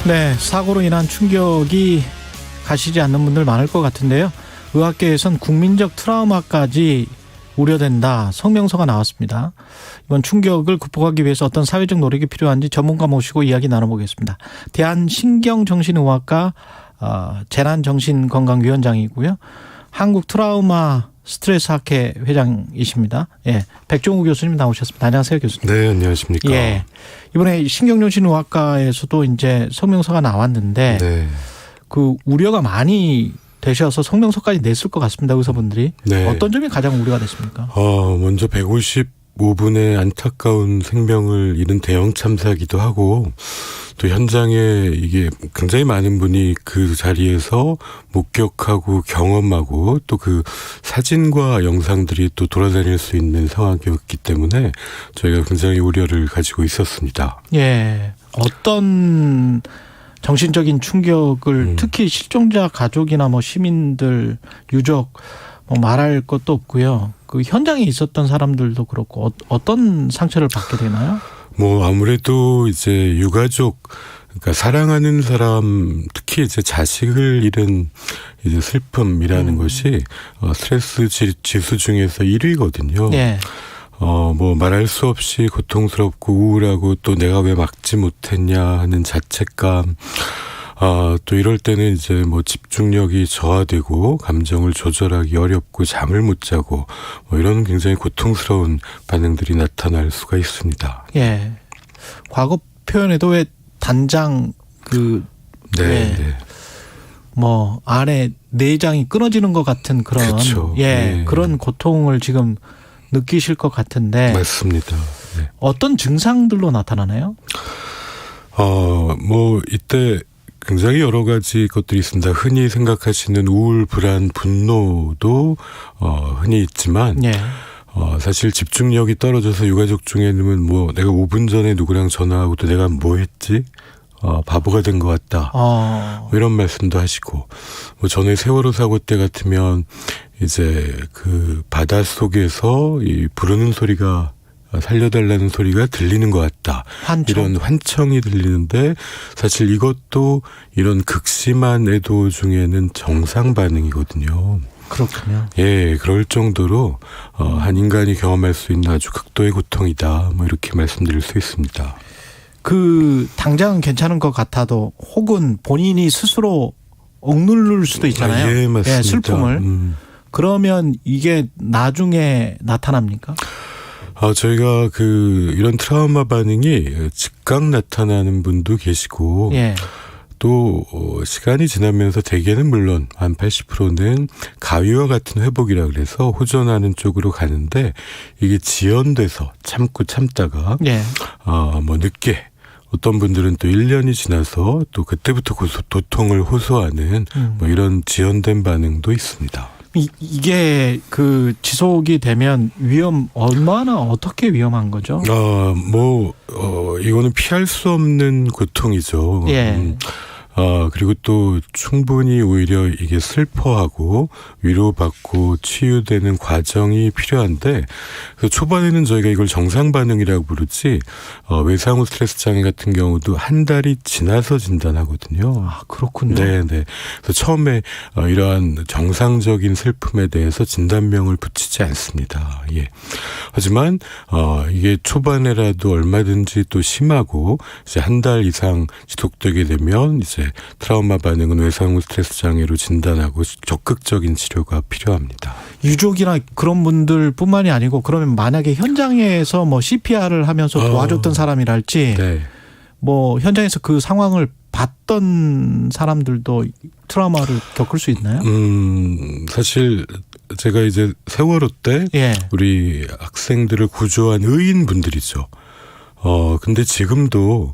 네, 사고로 인한 충격이 가시지 않는 분들 많을 것 같은데요. 의학계에선 국민적 트라우마까지 우려된다. 성명서가 나왔습니다. 이번 충격을 극복하기 위해서 어떤 사회적 노력이 필요한지 전문가 모시고 이야기 나눠보겠습니다. 대한신경정신의학과 재난정신건강위원장이고요. 한국트라우마 스트레스학회 회장이십니다. 예, 백종우 교수님 나오셨습니다. 안녕하세요, 교수님. 네, 안녕하십니까. 예, 이번에 신경정신의학과에서도 이제 성명서가 나왔는데 네. 그 우려가 많이 되셔서 성명서까지 냈을 것 같습니다. 의사분들이. 네. 어떤 점이 가장 우려가 됐습니까? 먼저 155분의 안타까운 생명을 잃은 대형 참사기도 하고 또 현장에 이게 굉장히 많은 분이 그 자리에서 목격하고 경험하고 또 그 사진과 영상들이 또 돌아다닐 수 있는 상황이었기 때문에 저희가 굉장히 우려를 가지고 있었습니다. 예. 어떤 정신적인 충격을 특히 실종자 가족이나 뭐 시민들, 유족 뭐 말할 것도 없고요. 그 현장에 있었던 사람들도 그렇고 어떤 상처를 받게 되나요? 뭐 아무래도 이제 유가족, 그러니까 사랑하는 사람, 특히 이제 자식을 잃은 이제 슬픔이라는 것이 스트레스 지수 중에서 1위거든요. 예. 뭐 말할 수 없이 고통스럽고 우울하고 또 내가 왜 막지 못했냐 하는 자책감. 또 이럴 때는 이제 뭐 집중력이 저하되고 감정을 조절하기 어렵고 잠을 못 자고 뭐 이런 굉장히 고통스러운 반응들이 나타날 수가 있습니다. 예. 과거 표현에도 왜 단장 뭐 안에 내장이 끊어지는 것 같은 그런 그렇죠. 그런 고통을 지금 느끼실 것 같은데 맞습니다. 네. 어떤 증상들로 나타나나요? 뭐 이때 굉장히 여러 가지 것들이 있습니다. 흔히 생각하시는 우울, 불안, 분노도 흔히 있지만 사실 집중력이 떨어져서 유가족 중에는 뭐 내가 5분 전에 누구랑 전화하고 또 내가 뭐 했지? 바보가 된 것 같다. 뭐 이런 말씀도 하시고 뭐 전에 세월호 사고 때 같으면 이제 그 바닷속에서 이 부르는 소리가 살려달라는 소리가 들리는 것 같다. 환청. 이런 환청이 들리는데 사실 이것도 이런 극심한 애도 중에는 정상 반응이거든요. 그렇군요. 예, 그럴 정도로 한 인간이 경험할 수 있는 아주 극도의 고통이다. 뭐 이렇게 말씀드릴 수 있습니다. 그 당장은 괜찮은 것 같아도 혹은 본인이 스스로 억누를 수도 있잖아요. 예, 맞습니다. 예, 슬픔을. 그러면 이게 나중에 나타납니까? 저희가 이런 트라우마 반응이 즉각 나타나는 분도 계시고 또 시간이 지나면서 대개는 물론 한 80%는 가위와 같은 회복이라 그래서 호전하는 쪽으로 가는데 이게 지연돼서 참다가 뭐 늦게 어떤 분들은 또 1년이 지나서 또 그때부터 도통을 호소하는 뭐 이런 지연된 반응도 있습니다. 이게 지속이 되면 얼마나 어떻게 위험한 거죠? 이거는 피할 수 없는 고통이죠. 그리고 또 충분히 오히려 이게 슬퍼하고 위로받고 치유되는 과정이 필요한데 초반에는 저희가 이걸 정상 반응이라고 부르지 외상후 스트레스 장애 같은 경우도 한 달이 지나서 진단하거든요. 그렇군요. 네네. 그래서 처음에 이러한 정상적인 슬픔에 대해서 진단명을 붙이지 않습니다. 예. 하지만 이게 초반에라도 얼마든지 또 심하고 이제 한 달 이상 지속되게 되면 이제 트라우마 반응은 외상후 스트레스 장애로 진단하고 적극적인 치료가 필요합니다. 유족이나 그런 분들뿐만이 아니고 그러면 만약에 현장에서 뭐 CPR을 하면서 도와줬던 사람이랄지 뭐 현장에서 그 상황을 봤던 사람들도 트라우마를 겪을 수 있나요? 사실 제가 이제 세월호 때 우리 학생들을 구조한 의인분들이죠. 근데 지금도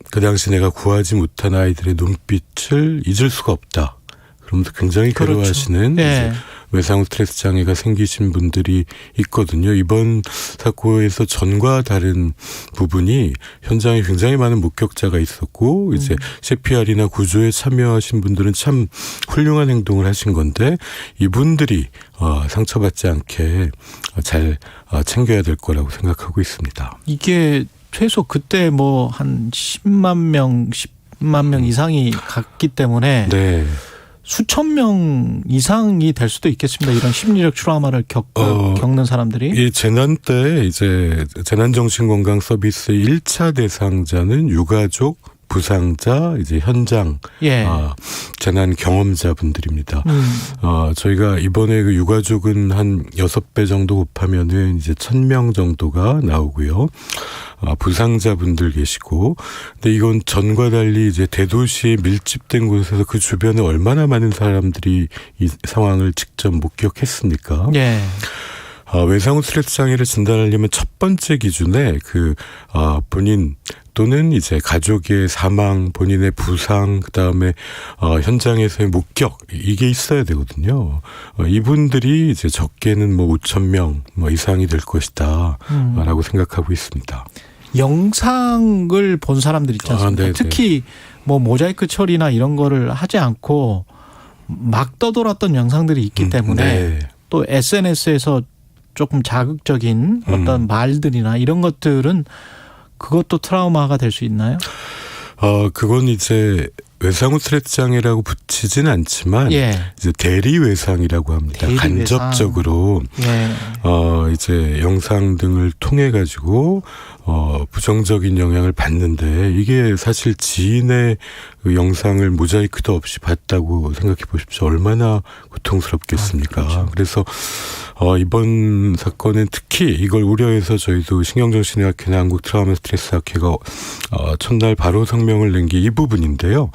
그 당시 내가 구하지 못한 아이들의 눈빛을 잊을 수가 없다. 그러면서 굉장히 괴로워하시는 이제 외상후 스트레스 장애가 생기신 분들이 있거든요. 이번 사고에서 전과 다른 부분이 현장에 굉장히 많은 목격자가 있었고 이제 CPR이나 구조에 참여하신 분들은 참 훌륭한 행동을 하신 건데 이분들이 상처받지 않게 잘 챙겨야 될 거라고 생각하고 있습니다. 이게 최소 그때 뭐 한 10만 명 이상이 갔기 때문에 네. 수천 명 이상이 될 수도 있겠습니다. 이런 심리적 트라우마를 겪는 사람들이. 이 재난 때 이제 재난정신건강 서비스 1차 대상자는 유가족, 부상자, 이제 현장, 예. 재난 경험자분들입니다. 저희가 이번에 그 유가족은 한 6배 정도 곱하면은 이제 1,000명 정도가 나오고요. 부상자분들 계시고, 근데 이건 전과 달리 이제 대도시에 밀집된 곳에서 그 주변에 얼마나 많은 사람들이 이 상황을 직접 목격했습니까? 예. 외상후 스트레스 장애를 진단하려면 첫 번째 기준에 본인 또는 이제 가족의 사망, 본인의 부상, 그다음에 현장에서의 목격, 이게 있어야 되거든요. 이분들이 이제 적게는 뭐 5,000명 이상이 될 것이다 라고 생각하고 있습니다. 영상을 본 사람들 있지 않습니까? 특히 뭐 모자이크 처리나 이런 거를 하지 않고 막 떠돌았던 영상들이 있기 때문에 네. 또 SNS에서 조금 자극적인 어떤 말들이나 이런 것들은 그것도 트라우마가 될 수 있나요? 그건 이제 외상후 스트레스 장애라고 붙이진 않지만 예. 이제 대리 외상이라고 합니다. 대리 간접적으로 예. 이제 영상 등을 통해 가지고 부정적인 영향을 받는데, 이게 사실 지인의 그 영상을 모자이크도 없이 봤다고 생각해 보십시오. 얼마나 고통스럽겠습니까? 그렇죠. 그래서 이번 사건은 특히 이걸 우려해서 저희도 신경정신의학회나 한국트라우마 스트레스학회가 첫날 바로 성명을 낸 게 이 부분인데요.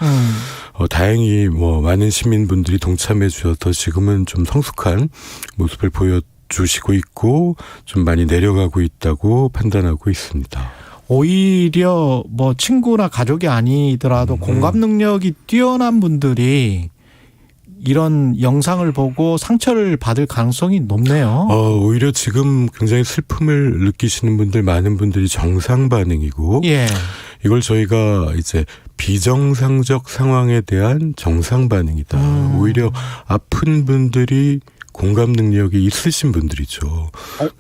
다행히 뭐 많은 시민분들이 동참해 주셔서 지금은 좀 성숙한 모습을 보여주시고 있고 좀 많이 내려가고 있다고 판단하고 있습니다. 오히려 뭐 친구나 가족이 아니더라도 공감 능력이 뛰어난 분들이 이런 영상을 보고 상처를 받을 가능성이 높네요. 오히려 지금 굉장히 슬픔을 느끼시는 분들, 많은 분들이 정상 반응이고, 예. 이걸 저희가 이제 비정상적 상황에 대한 정상 반응이다. 오히려 아픈 분들이 공감 능력이 있으신 분들이죠.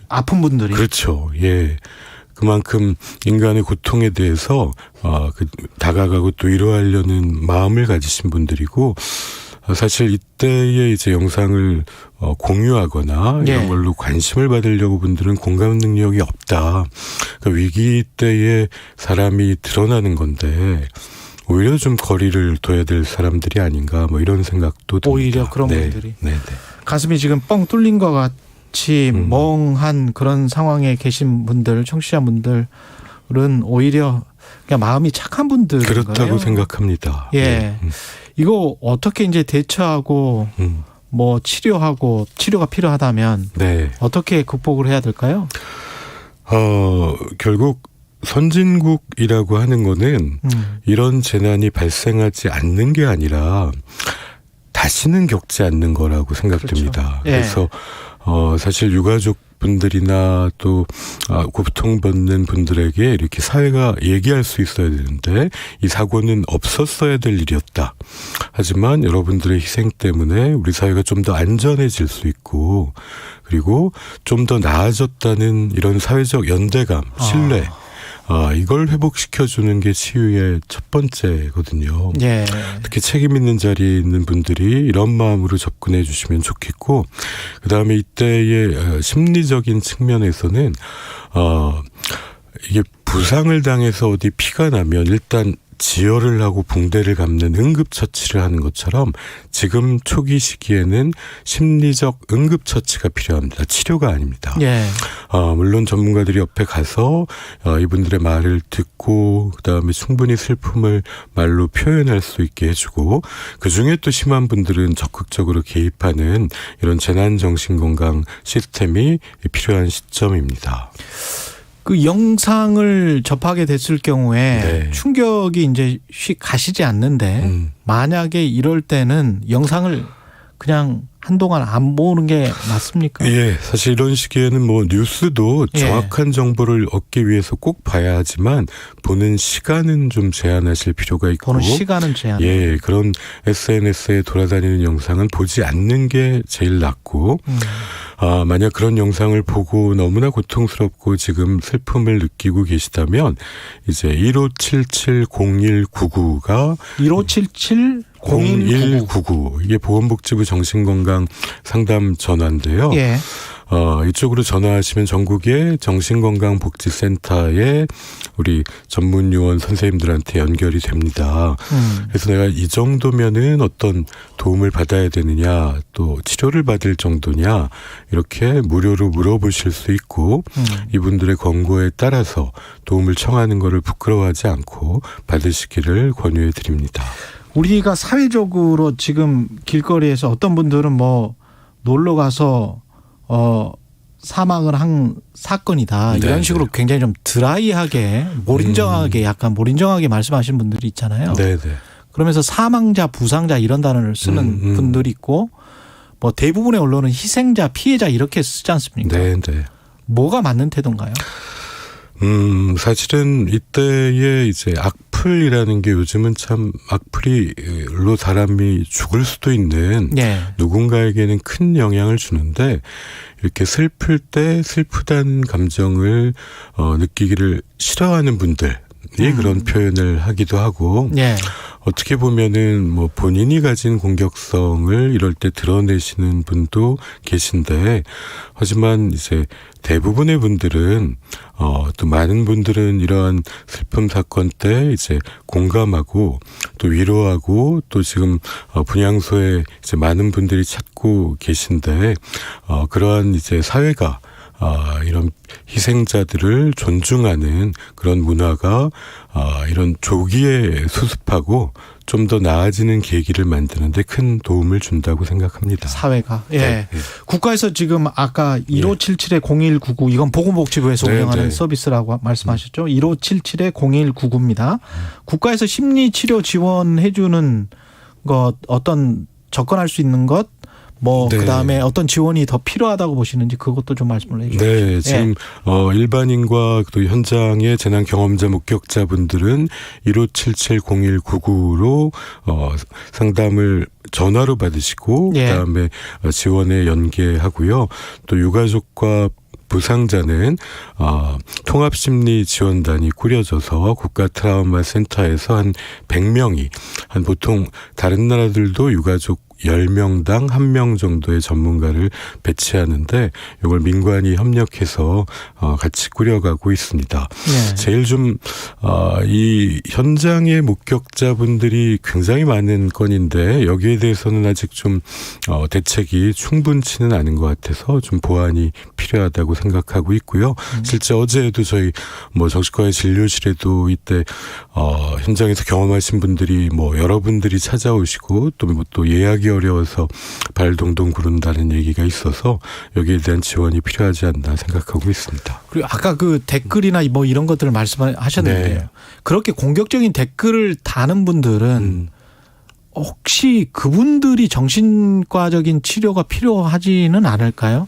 아픈 분들이. 그렇죠. 예. 그만큼 인간의 고통에 대해서 다가가고 또 위로하려는 마음을 가지신 분들이고, 사실 이때에 이제 영상을 공유하거나 이런 예. 걸로 관심을 받으려고 분들은 공감 능력이 없다. 그러니까 위기 때에 사람이 드러나는 건데 오히려 좀 거리를 둬야 될 사람들이 아닌가, 뭐 이런 생각도 듭니다. 오히려 그런 분들이. 네. 가슴이 지금 뻥 뚫린 것 같이 멍한 그런 상황에 계신 분들, 청취자분들은 오히려 그냥 마음이 착한 분들인 그렇다고 거예요. 생각합니다. 예. 네. 이거 어떻게 이제 대처하고 뭐 치료가 필요하다면 네. 어떻게 극복을 해야 될까요? 결국 선진국이라고 하는 거는 이런 재난이 발생하지 않는 게 아니라 다시는 겪지 않는 거라고 생각됩니다. 그렇죠. 예. 그래서 사실 유가족 분들이나 또 고통받는 분들에게 이렇게 사회가 얘기할 수 있어야 되는데, 이 사고는 없었어야 될 일이었다. 하지만 여러분들의 희생 때문에 우리 사회가 좀 더 안전해질 수 있고, 그리고 좀 더 나아졌다는 이런 사회적 연대감, 신뢰, 이걸 회복시켜주는 게 치유의 첫 번째거든요. 예. 특히 책임 있는 자리에 있는 분들이 이런 마음으로 접근해 주시면 좋겠고, 그다음에 이때의 심리적인 측면에서는 이게 부상을 당해서 어디 피가 나면 일단 지혈을 하고 붕대를 감는 응급처치를 하는 것처럼 지금 초기 시기에는 심리적 응급처치가 필요합니다. 치료가 아닙니다. 예. 물론 전문가들이 옆에 가서 이분들의 말을 듣고 그다음에 충분히 슬픔을 말로 표현할 수 있게 해주고, 그중에 또 심한 분들은 적극적으로 개입하는 이런 재난정신건강 시스템이 필요한 시점입니다. 그 영상을 접하게 됐을 경우에 네. 충격이 이제 가시지 않는데 만약에 이럴 때는 영상을 그냥 한동안 안 보는 게 맞습니까? 예, 사실 이런 시기에는 뭐 뉴스도 정확한 정보를 얻기 위해서 꼭 봐야 하지만 보는 시간은 좀 제한하실 필요가 있고. 보는 시간은 제한. 예, 그런 SNS에 돌아다니는 영상은 보지 않는 게 제일 낫고. 만약 그런 영상을 보고 너무나 고통스럽고 지금 슬픔을 느끼고 계시다면 이제 1577-0199가 1577-0199 이게 보건복지부 정신건강 상담 전화인데요. 예. 이쪽으로 전화하시면 전국의 정신건강복지센터에 우리 전문 요원 선생님들한테 연결이 됩니다. 그래서 내가 이 정도면은 어떤 도움을 받아야 되느냐, 또 치료를 받을 정도냐, 이렇게 무료로 물어보실 수 있고, 이분들의 권고에 따라서 도움을 청하는 것을 부끄러워하지 않고 받으시기를 권유해 드립니다. 우리가 사회적으로 지금 길거리에서 어떤 분들은 뭐 놀러 가서 사망을 한 사건이다. 이런 네, 식으로 굉장히 좀 드라이하게 약간 몰인정하게 말씀하시는 분들이 있잖아요. 네. 그러면서 사망자, 부상자 이런 단어를 쓰는 분들이 있고 뭐 대부분의 언론은 희생자, 피해자 이렇게 쓰지 않습니까? 네. 뭐가 맞는 태도인가요? 사실은 이때에 이제 악플이라는 게 요즘은 참 악플로 사람이 죽을 수도 있는 누군가에게는 큰 영향을 주는데 이렇게 슬플 때 슬프다는 감정을 느끼기를 싫어하는 분들이 그런 표현을 하기도 하고 어떻게 보면은 뭐 본인이 가진 공격성을 이럴 때 드러내시는 분도 계신데 하지만 이제 대부분의 분들은 또 많은 분들은 이러한 슬픔 사건 때 이제 공감하고 또 위로하고 또 지금 분향소에 이제 많은 분들이 찾고 계신데 그러한 이제 사회가 이런 희생자들을 존중하는 그런 문화가 이런 조기에 수습하고 좀 더 나아지는 계기를 만드는 데 큰 도움을 준다고 생각합니다. 사회가. 예. 국가에서 지금 아까 1577-0199 이건 보건복지부에서 운영하는 서비스라고 말씀하셨죠. 1577-0199입니다. 국가에서 심리치료 지원해 주는 것 어떤 접근할 수 있는 것 그다음에 어떤 지원이 더 필요하다고 보시는지 그것도 좀 말씀을 해 주십시오. 네, 지금 일반인과 또 현장의 재난 경험자 목격자분들은 1577-0199로 상담을 전화로 받으시고 그다음에 지원에 연계하고요. 또 유가족과 부상자는 통합심리지원단이 꾸려져서 국가트라우마센터에서 한 100명이 한 보통 다른 나라들도 유가족 10명당 1명 정도의 전문가를 배치하는데 이걸 민관이 협력해서 같이 꾸려가고 있습니다. 제일 좀 이 현장의 목격자분들이 굉장히 많은 건인데 여기에 대해서는 아직 좀 대책이 충분치는 않은 것 같아서 좀 보완이 필요하다고 생각하고 있고요. 실제 어제도 저희 뭐 정신과의 진료실에도 이때 현장에서 경험하신 분들이 여러분들이 찾아오시고 또 예약이 어려워서 발 동동 구른다는 얘기가 있어서 여기에 대한 지원이 필요하지 않나 생각하고 있습니다. 그리고 아까 그 댓글이나 뭐 이런 것들을 말씀하셨는데 그렇게 공격적인 댓글을 다는 분들은 혹시 그분들이 정신과적인 치료가 필요하지는 않을까요?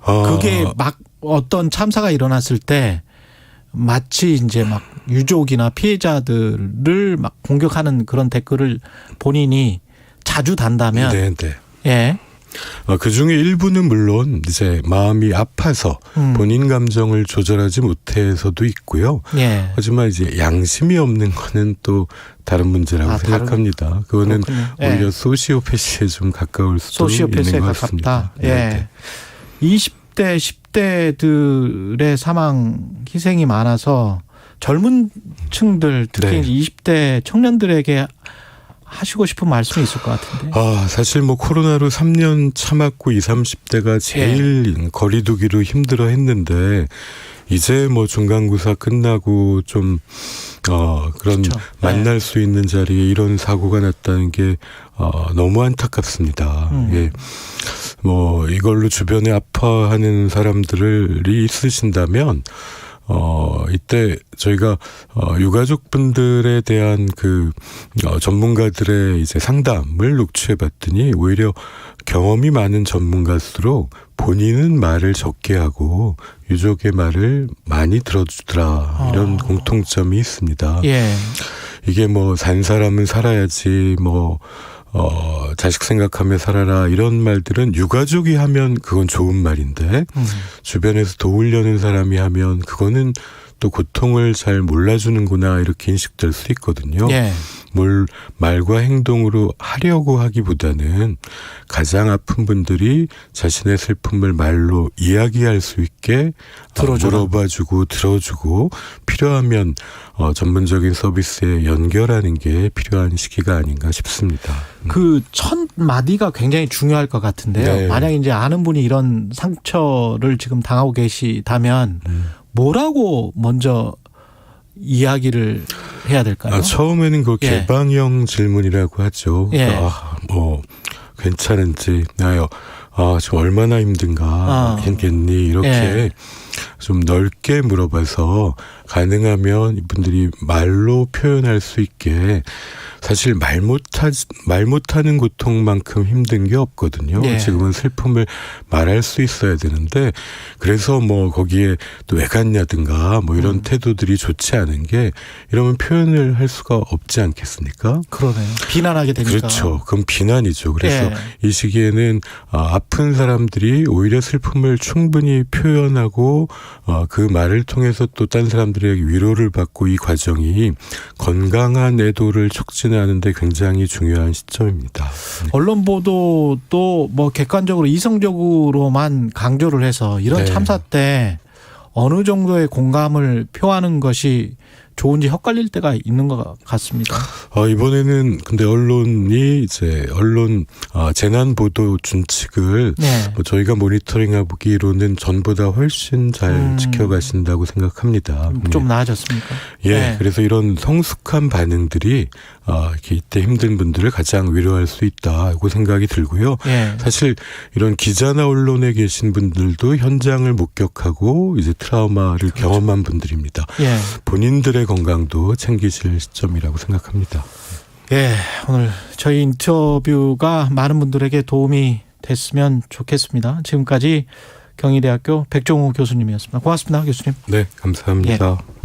그게 막 어떤 참사가 일어났을 때 마치 이제 막 유족이나 피해자들을 막 공격하는 그런 댓글을 본인이 자주 단다면 그 중에 일부는 물론 이제 마음이 아파서 본인 감정을 조절하지 못해서도 있고요. 하지만 이제 양심이 없는 거는 또 다른 문제라고 생각합니다. 그거는 오히려 소시오패시에 좀 가까울 수도 있는 것 같습니다. 20대, 10대들의 사망 희생이 많아서 젊은 층들 특히 20대 청년들에게 하시고 싶은 말씀이 있을 것 같은데. 사실 코로나로 3년 참았고 20, 30대가 제일 거리두기로 힘들어 했는데 이제 중간고사 끝나고 좀 그런 만날 수 있는 자리에 이런 사고가 났다는 게 너무 안타깝습니다. 이걸로 주변에 아파하는 사람들이 있으신다면 이때 저희가 유가족분들에 대한 그 전문가들의 이제 상담을 녹취해 봤더니 오히려 경험이 많은 전문가일수록 본인은 말을 적게 하고 유족의 말을 많이 들어주더라. 이런 공통점이 있습니다. 예. 이게 뭐 산 사람은 살아야지 자식 생각하며 살아라 이런 말들은 유가족이 하면 그건 좋은 말인데 주변에서 도우려는 사람이 하면 그거는 또 고통을 잘 몰라주는구나 이렇게 인식될 수 있거든요. 예. 뭘 말과 행동으로 하려고 하기보다는 가장 아픈 분들이 자신의 슬픔을 말로 이야기할 수 있게 물어봐주고 들어주고 필요하면 전문적인 서비스에 연결하는 게 필요한 시기가 아닌가 싶습니다. 그 첫 마디가 굉장히 중요할 것 같은데요. 네. 만약 이제 아는 분이 이런 상처를 지금 당하고 계시다면 뭐라고 먼저 이야기를 해야 될까요? 처음에는 그 예. 개방형 질문이라고 하죠. 예. 괜찮은지, 지금 얼마나 힘든겠니? 이렇게 예. 좀 넓게 물어봐서 가능하면 이분들이 말로 표현할 수 있게 사실 말 못하는 고통만큼 힘든 게 없거든요. 예. 지금은 슬픔을 말할 수 있어야 되는데 그래서 거기에 또 왜 갔냐든가 이런 태도들이 좋지 않은 게 이러면 표현을 할 수가 없지 않겠습니까? 그러네요. 비난하게 되니까. 그렇죠. 그럼 비난이죠. 그래서 예. 이 시기에는 아픈 사람들이 오히려 슬픔을 충분히 표현하고 그 말을 통해서 또 딴 사람들에게 위로를 받고 이 과정이 건강한 애도를 촉진하는 데 굉장히 중요한 시점입니다. 언론 보도도 객관적으로 이성적으로만 강조를 해서 이런 네. 참사 때 어느 정도의 공감을 표하는 것이 좋은지 헷갈릴 때가 있는 것 같습니다. 이번에는 근데 언론이 언론 재난 보도 준칙을 네. 저희가 모니터링하기로는 전보다 훨씬 잘 지켜가신다고 생각합니다. 좀 나아졌습니까? 예, 네. 그래서 이런 성숙한 반응들이 이렇게 이때 힘든 분들을 가장 위로할 수 있다고 생각이 들고요. 예. 사실 이런 기자나 언론에 계신 분들도 현장을 목격하고 이제 트라우마를 경험한 분들입니다. 예. 본인들의 건강도 챙기실 시점이라고 생각합니다. 예, 오늘 저희 인터뷰가 많은 분들에게 도움이 됐으면 좋겠습니다. 지금까지 경희대학교 백종호 교수님이었습니다. 고맙습니다, 교수님. 네, 감사합니다. 예.